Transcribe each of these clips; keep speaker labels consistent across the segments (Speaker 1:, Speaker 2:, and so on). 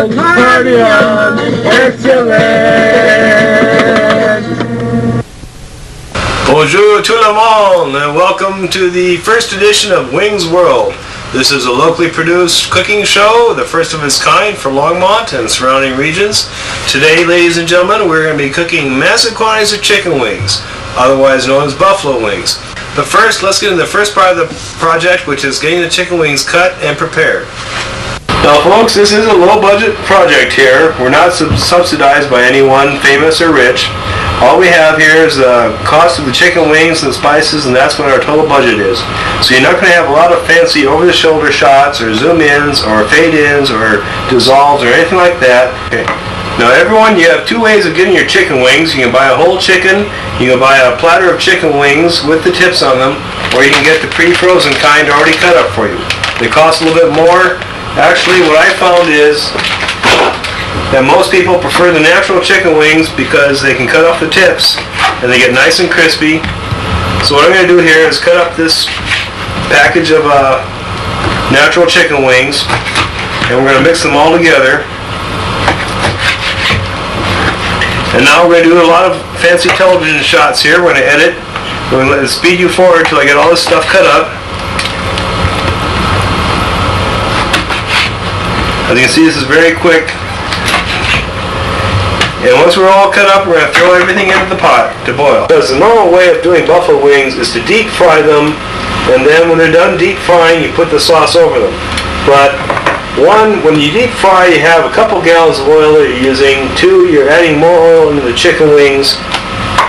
Speaker 1: on, party on, excellent!
Speaker 2: Bonjour tout le monde, and welcome to the first edition of Wings World. This is a locally produced cooking show, the first of its kind for Longmont and surrounding regions. Today, ladies and gentlemen, we're going to be cooking massive quantities of chicken wings, otherwise known as buffalo wings. But first, let's get into the first part of the project, which is getting the chicken wings cut and prepared. Now folks, this is a low-budget project here. We're not subsidized by anyone famous or rich. All we have here is the cost of the chicken wings and the spices, and that's what our total budget is. So you're not going to have a lot of fancy over-the-shoulder shots or zoom-ins or fade-ins or dissolves or anything like that. Okay. Now everyone, you have two ways of getting your chicken wings. You can buy a whole chicken, you can buy a platter of chicken wings with the tips on them, or you can get the pre-frozen kind already cut up for you. They cost a little bit more. Actually, what I found is that most people prefer the natural chicken wings because they can cut off the tips and they get nice and crispy. So what I'm going to do here is cut up this package of natural chicken wings, and we're going to mix them all together. And now we're going to do a lot of fancy television shots here. We're going to edit. We're going to speed you forward till I get all this stuff cut up. As you can see, this is very quick. And once we're all cut up, we're going to throw everything into the pot to boil. Because the normal way of doing buffalo wings is to deep fry them, and then when they're done deep frying, you put the sauce over them. But when you deep fry, you have a couple gallons of oil that you're using. Two, you're adding more oil into the chicken wings.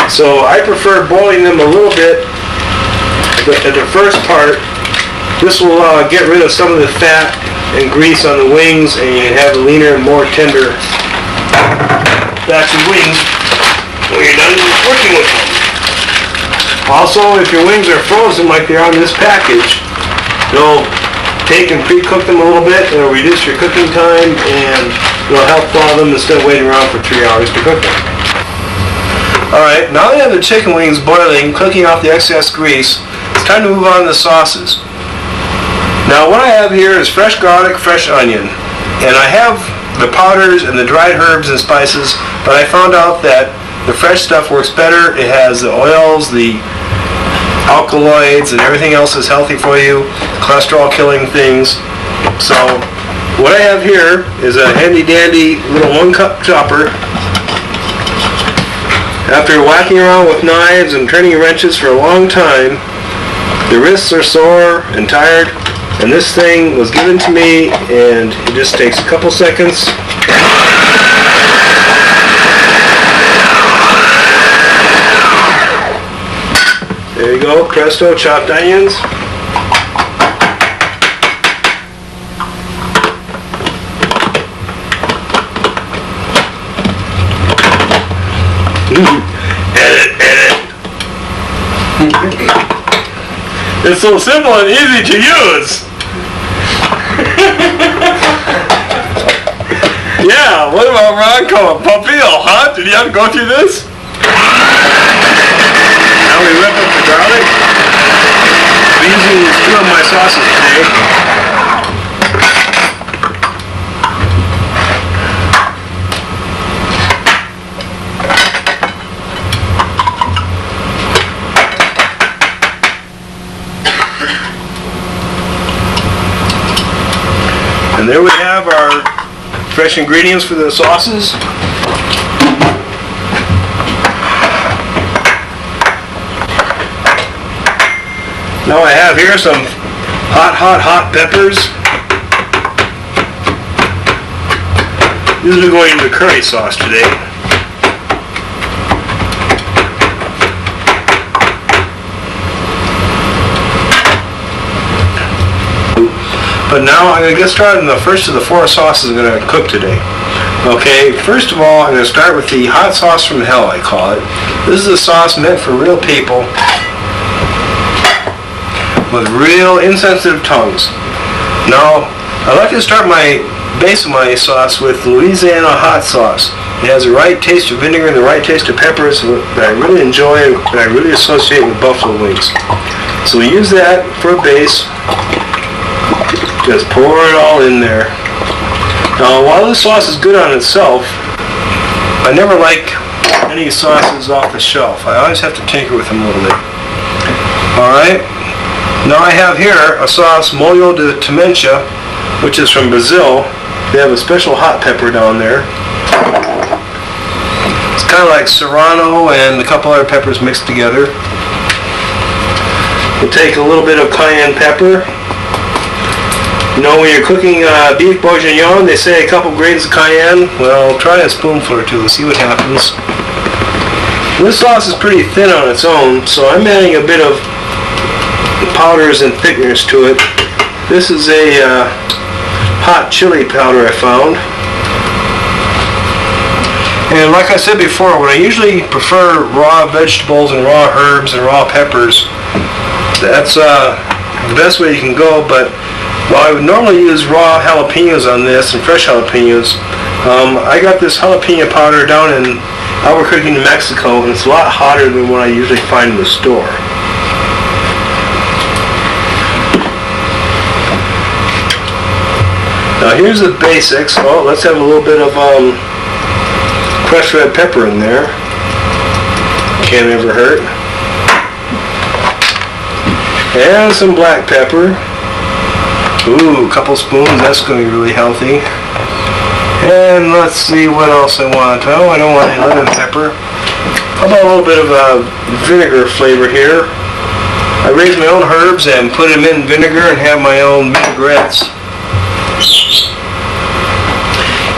Speaker 2: So I prefer boiling them a little bit at the first part. This will get rid of some of the fat and grease on the wings, and you have a leaner and more tender batch of wings when you're done working with them. Also, if your wings are frozen like they are in this package, you'll take and pre-cook them a little bit. It'll reduce your cooking time, and it'll help thaw them instead of waiting around for 3 hours to cook them. Alright, now that I have the chicken wings boiling, cooking off the excess grease, it's time to move on to the sauces. Now what I have here is fresh garlic, fresh onion, and I have the powders and the dried herbs and spices, but I found out that the fresh stuff works better. It has the oils, the alkaloids, and everything else is healthy for you, cholesterol killing things. So what I have here is a handy dandy little 1-cup chopper. After whacking around with knives and turning wrenches for a long time, the wrists are sore and tired. And this thing was given to me, and it just takes a couple seconds. There you go, presto, chopped onions. Edit. It's so simple and easy to use. Yeah, what about Ronco and Pompeo, huh? Did you have to go through this? Now we whip up the garlic. I'm using 2 of my sauces today. And there we have our fresh ingredients for the sauces. Now I have here some hot peppers. These will be going into the curry sauce today. But now I'm going to get started on the first of the 4 sauces I'm going to cook today. Okay, first of all, I'm going to start with the hot sauce from hell, I call it. This is a sauce meant for real people with real insensitive tongues. Now, I like to start my base of my sauce with Louisiana hot sauce. It has the right taste of vinegar and the right taste of peppers that I really enjoy and I really associate with buffalo wings. So we use that for a base. Just pour it all in there. Now, while this sauce is good on itself, I never like any sauces off the shelf. I always have to tinker with them a little bit. Alright, now I have here a sauce, Molho de Pimenta, which is from Brazil. They have a special hot pepper down there. It's kind of like serrano and a couple other peppers mixed together. We'll take a little bit of cayenne pepper. You know, when you're cooking beef bourguignon, they say a couple grains of cayenne. Well, try a spoonful or two and see what happens. This sauce is pretty thin on its own, so I'm adding a bit of powders and thickeners to it. This is a hot chili powder I found. And like I said before, when I usually prefer raw vegetables and raw herbs and raw peppers, that's the best way you can go. But while I would normally use raw jalapenos on this and fresh jalapenos, I got this jalapeno powder down in Albuquerque, New Mexico, and it's a lot hotter than what I usually find in the store. Now here's the basics. Oh, let's have a little bit of crushed red pepper in there. Can't ever hurt. And some black pepper. Ooh, a couple spoons, that's going to be really healthy. And let's see what else I want. Oh, I don't want any lemon pepper. How about a little bit of vinegar flavor here? I raise my own herbs and put them in vinegar and have my own vinaigrettes.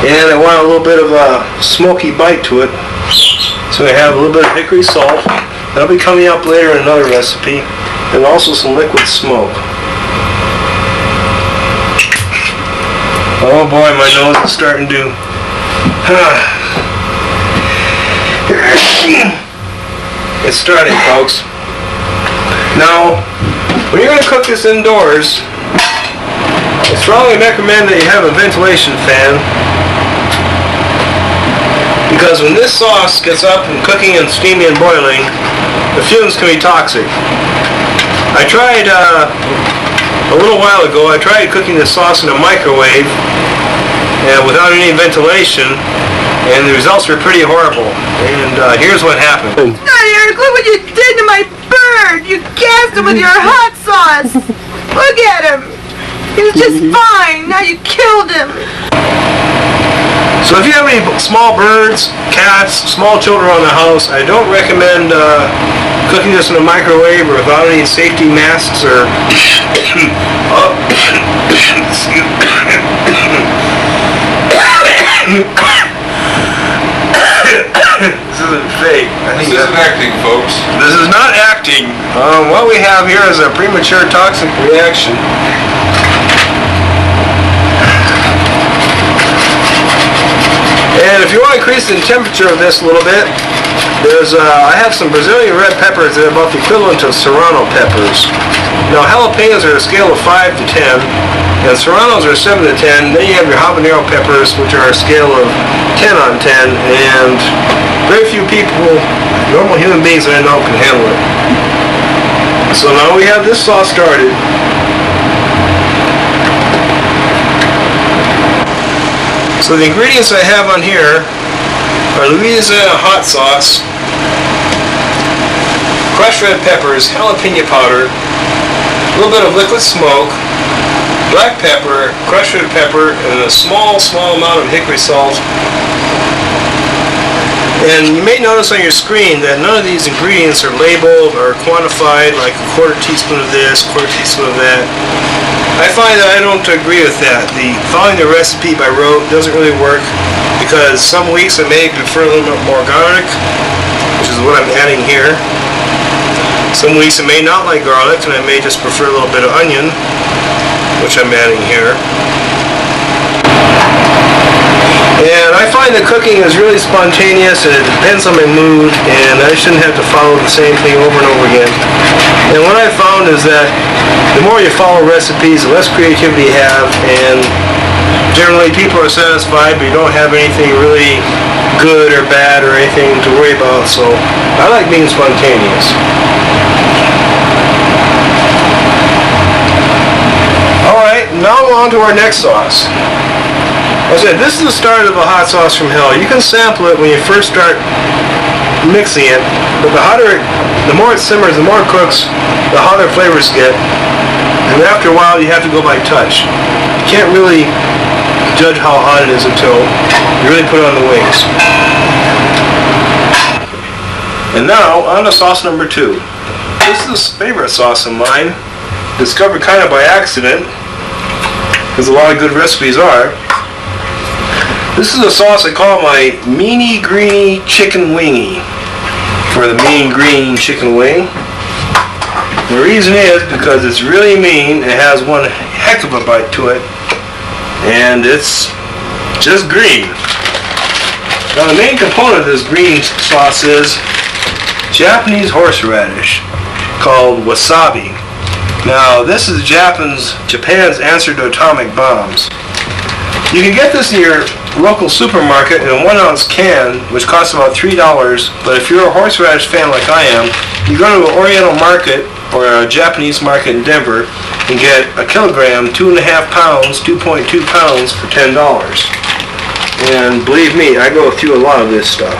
Speaker 2: And I want a little bit of a smoky bite to it. So I have a little bit of hickory salt. That'll be coming up later in another recipe. And also some liquid smoke. Oh boy, my nose is starting to... It's starting, folks. Now, when you're going to cook this indoors, I strongly recommend that you have a ventilation fan, because when this sauce gets up and cooking and steaming and boiling, the fumes can be toxic. I tried... a little while ago, I tried cooking this sauce in a microwave without any ventilation, and the results were pretty horrible. And here's what happened.
Speaker 1: No, Erik, look what you did to my bird! You gassed him with your hot sauce! Look at him! He was just fine, now you killed him!
Speaker 2: So if you have any small birds, cats, small children around the house, I don't recommend cooking this in a microwave or without any safety masks or... This isn't fake.
Speaker 3: This isn't acting, folks.
Speaker 2: This is not acting. What we have here is a premature toxic reaction. And if you want to increase the temperature of this a little bit, I have some Brazilian red peppers that are about the equivalent of serrano peppers. Now jalapenos are a scale of 5 to 10, and serranos are 7 to 10. Then you have your habanero peppers, which are a scale of 10 on 10, and very few people, normal human beings that I know, can handle it. So now we have this sauce started. So the ingredients I have on here are Louisiana hot sauce, crushed red peppers, jalapeno powder, a little bit of liquid smoke, black pepper, crushed red pepper, and a small amount of hickory salt. And you may notice on your screen that none of these ingredients are labeled or quantified, like a quarter teaspoon of this, quarter teaspoon of that. I find that I don't agree with that. Following the recipe by rote doesn't really work, because some weeks I may prefer a little bit more garlic, which is what I'm adding here. Some weeks I may not like garlic, and I may just prefer a little bit of onion, which I'm adding here. And I find that cooking is really spontaneous, and it depends on my mood, and I shouldn't have to follow the same thing over and over again. And what I found is that the more you follow recipes, the less creativity you have, and generally people are satisfied, but you don't have anything really good or bad or anything to worry about. So I like being spontaneous. Alright, now on to our next sauce. I said, this is the start of a hot sauce from hell. You can sample it when you first start mixing it, but the more it simmers, the more it cooks, the hotter flavors get. And after a while, you have to go by touch. You can't really judge how hot it is until you really put it on the wings. And now, on to sauce number 2. This is a favorite sauce of mine, discovered kind of by accident, as a lot of good recipes are. This is a sauce I call my Meanie Greenie Chicken Wingy, for the mean green chicken wing. The reason is because it's really mean. It has one heck of a bite to it, and it's just green. Now the main component of this green sauce is Japanese horseradish, called wasabi. Now this is Japan's answer to atomic bombs. You can get this in your local supermarket in a 1-ounce can, which costs about $3, but if you're a horseradish fan like I am, you go to an Oriental market or a Japanese market in Denver and get a kilogram, 2.5 pounds, 2.2 pounds for $10. And believe me, I go through a lot of this stuff.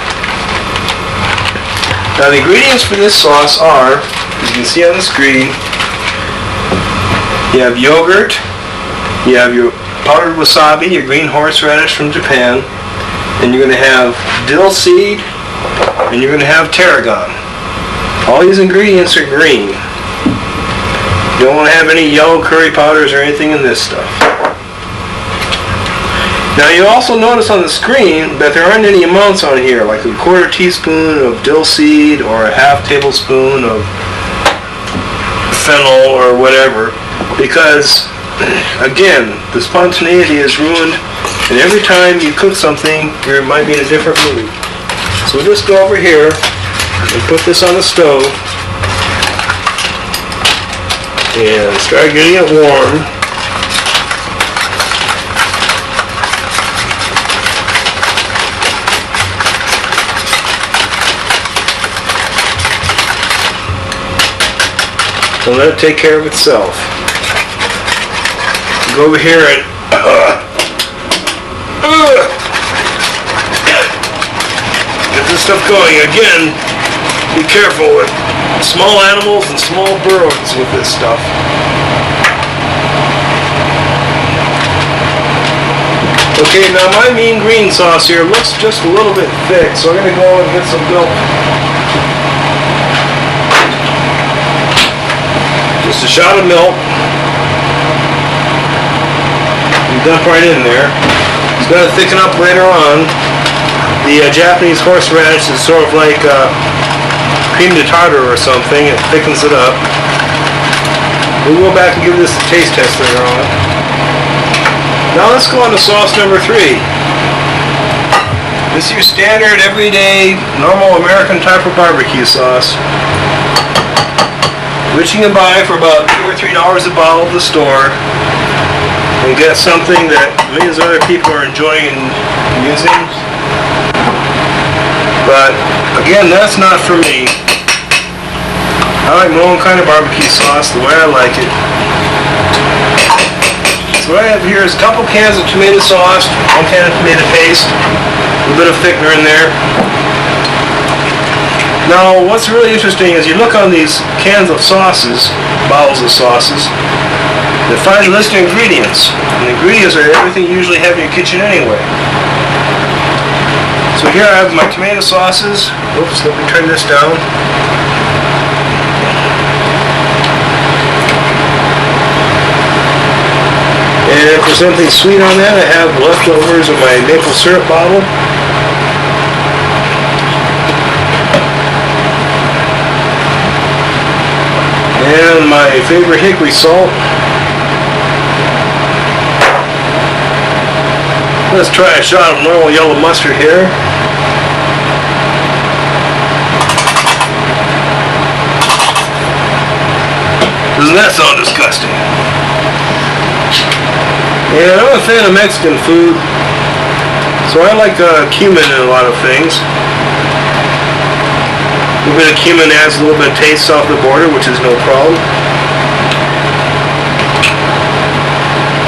Speaker 2: Now the ingredients for this sauce are, as you can see on the screen, you have yogurt, you have your powdered wasabi, your green horseradish from Japan, and you're going to have dill seed, and you're going to have tarragon. All these ingredients are green. You don't want to have any yellow curry powders or anything in this stuff. Now you also notice on the screen that there aren't any amounts on here, like a 1/4 teaspoon of dill seed or a 1/2 tablespoon of fennel or whatever, because again, the spontaneity is ruined, and every time you cook something, you might be in a different mood. So we'll just go over here and put this on the stove and start getting it warm. And let it take care of itself. Go over here and get this stuff going. Again, be careful with small animals and small birds with this stuff. Okay, now my mean green sauce here looks just a little bit thick, so I'm going to go and get some milk. Just a shot of milk. Dump right in there. It's going to thicken up later on. The Japanese horseradish is sort of like cream de tartar or something. It thickens it up. We'll go back and give this a taste test later on. Now let's go on to sauce number 3. This is your standard, everyday, normal American type of barbecue sauce, which you can buy for about $2 or $3 a bottle at the store. And get something that millions of other people are enjoying and using. But again, that's not for me. I like my own kind of barbecue sauce the way I like it. So what I have here is a couple cans of tomato sauce, 1 can of tomato paste, a little bit of thickener in there. Now what's really interesting is you look on these cans of sauces, bottles of sauces, you find a list of ingredients. And the ingredients are everything you usually have in your kitchen anyway. So here I have my tomato sauces. Oops, let me turn this down. And for something sweet on that, I have leftovers of my maple syrup bottle. And my favorite hickory salt. Let's try a shot of normal yellow mustard here. Doesn't that sound disgusting? And I'm a fan of Mexican food, so I like cumin in a lot of things. A little bit of cumin adds a little bit of taste off the border, which is no problem.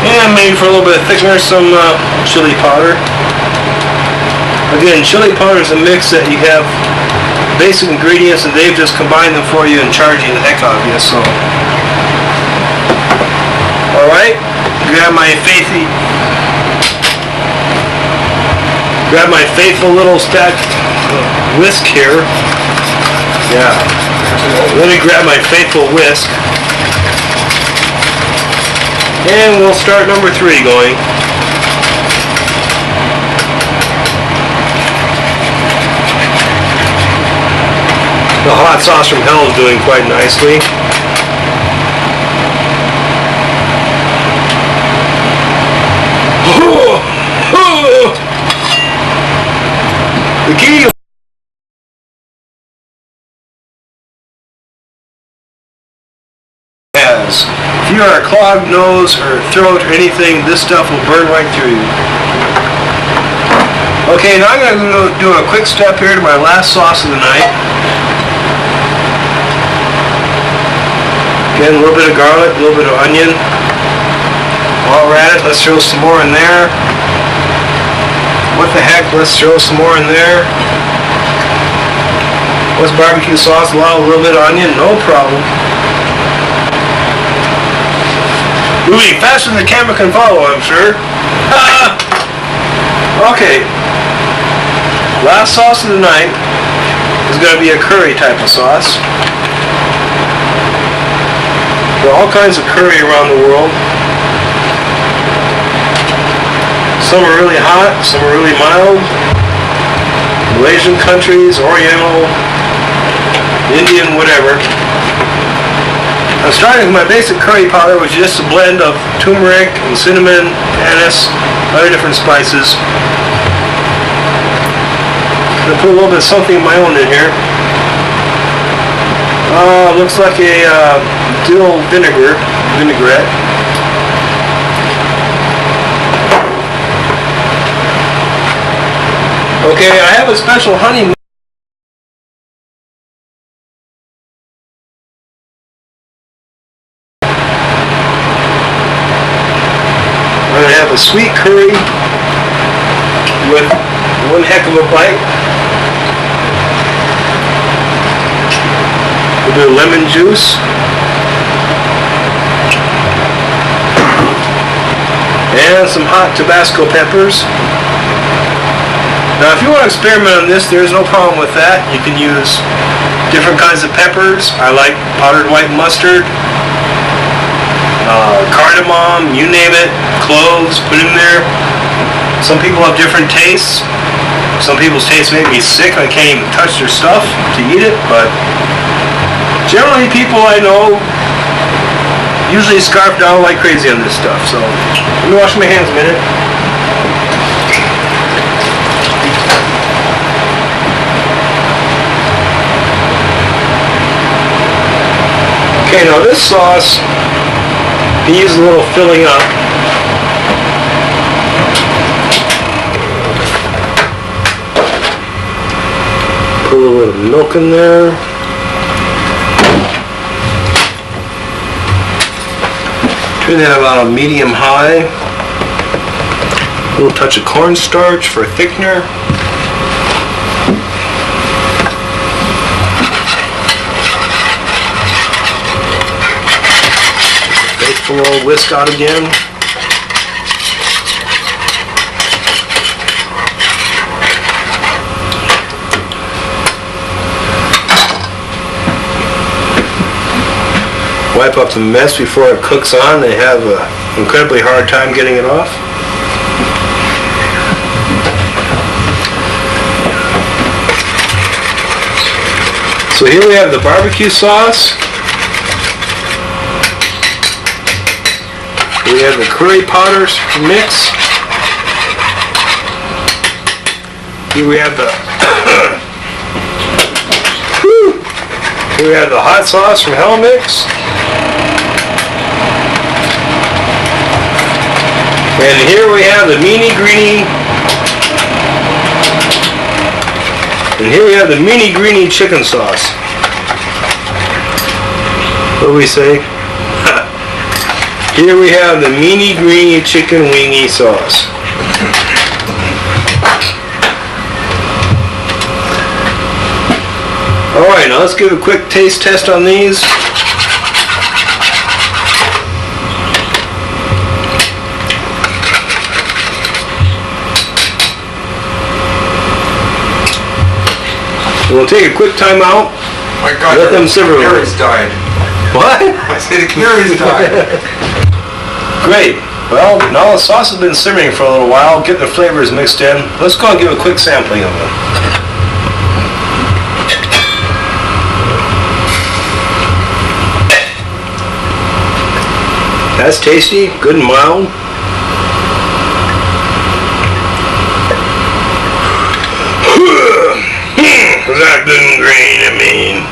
Speaker 2: And maybe for a little bit of thickener, some chili powder. Again, chili powder is a mix that you have basic ingredients and they've just combined them for you and charged you the heck out of you, so. Alright, grab my faithful little stack whisk here. Yeah. Let me grab my faithful whisk. And we'll start number 3 going. The hot sauce from hell is doing quite nicely. The key is, if you are a clogged nose or throat or anything, this stuff will burn right through you. Okay, now I'm going to do a quick step here to my last sauce of the night. Again, a little bit of garlic, a little bit of onion. While we're at it, let's throw some more in there. What the heck, let's throw some more in there. What's barbecue sauce? Allow a little bit of onion, no problem. Moving faster than the camera can follow, I'm sure. Okay. Last sauce of the night is going to be a curry type of sauce. There are all kinds of curry around the world. Some are really hot, some are really mild. Malaysian countries, Oriental, Indian, whatever. I'm starting with my basic curry powder, which is just a blend of turmeric and cinnamon, anise, other different spices. I'm going to put a little bit of something of my own in here. Looks like a dill vinaigrette. Okay, I have a special honey. I'm going to have a sweet curry with one heck of a bite. A bit of lemon juice. And some hot Tabasco peppers. Now if you want to experiment on this, there's no problem with that. You can use different kinds of peppers. I like powdered white mustard, cardamom, you name it, cloves, put in there. Some people have different tastes. Some people's tastes make me sick. I can't even touch their stuff to eat it, but generally people I know usually scarf down like crazy on this stuff. So let me wash my hands a minute. Okay, now this sauce needs a little filling up. Put a little bit of milk in there. Turn that about a medium high. A little touch of cornstarch for a thickener. A little whisk out again. Wipe up the mess before it cooks on. They have an incredibly hard time getting it off. So here we have the barbecue sauce. We have the curry powders mix. Here we have the here we have the hot sauce from hell mix. And here we have the meanie greenie. And here we have the meanie greenie chicken sauce. What do we say? Here we have the meanie greeny chicken wingy sauce. Alright, now let's give a quick taste test on these. We'll take a quick time out.
Speaker 3: My God,
Speaker 2: let them simmer.
Speaker 3: The Kerrisk died.
Speaker 2: What?
Speaker 3: I said the Kerrisk died.
Speaker 2: Great. Well, now the sauce has been simmering for a little while, getting the flavors mixed in. Let's go and give a quick sampling of them. That's tasty, good and mild. That good and green, I mean.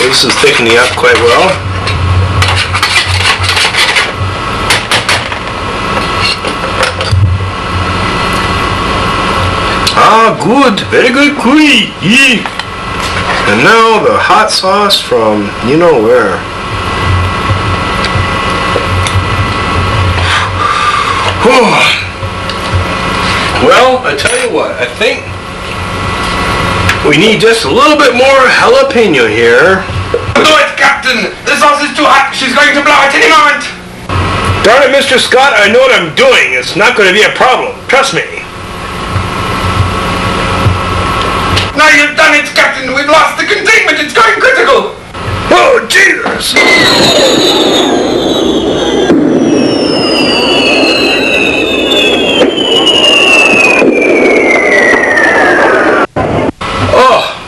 Speaker 2: This is thickening up quite well. Ah, good, very good, gooey. And now the hot sauce from you know where. Well, I tell you what, I think we need just a little bit more jalapeno here.
Speaker 3: Do it, Captain! The sauce is too hot. She's going to blow at any moment.
Speaker 2: Darn it, Mr. Scott, I know what I'm doing. It's not going to be a problem. Trust me.
Speaker 3: Now you've done it, Captain. We've lost the containment. It's going critical.
Speaker 2: Oh, Jesus!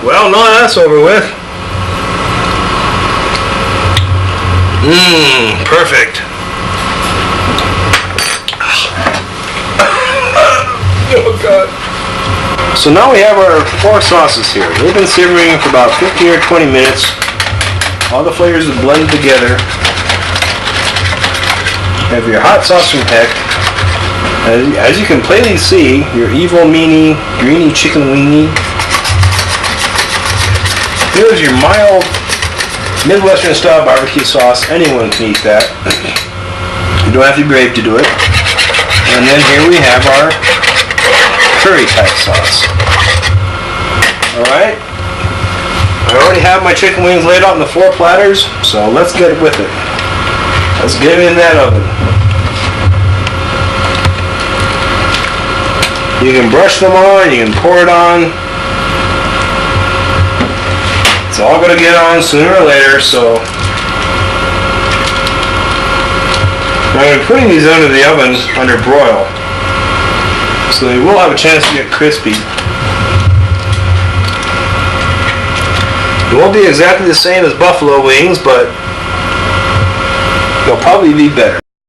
Speaker 2: Well, now that's over with. Perfect. Oh, God. So now we have our 4 sauces here. They've been simmering for about 15 or 20 minutes. All the flavors have blended together. You have your hot sauce from Heck. As you can plainly see, your evil, meanie, greeny chicken wingy. Here's your mild Midwestern style barbecue sauce. Anyone can eat that. You don't have to be brave to do it. And then here we have our curry type sauce. Alright. I already have my chicken wings laid out in the 4 platters, so let's get with it. Let's get them in that oven. You can brush them on, you can pour it on. It's all going to get on sooner or later, so I'm putting these under the oven under broil, so they will have a chance to get crispy. It won't be exactly the same as buffalo wings, but they'll probably be better.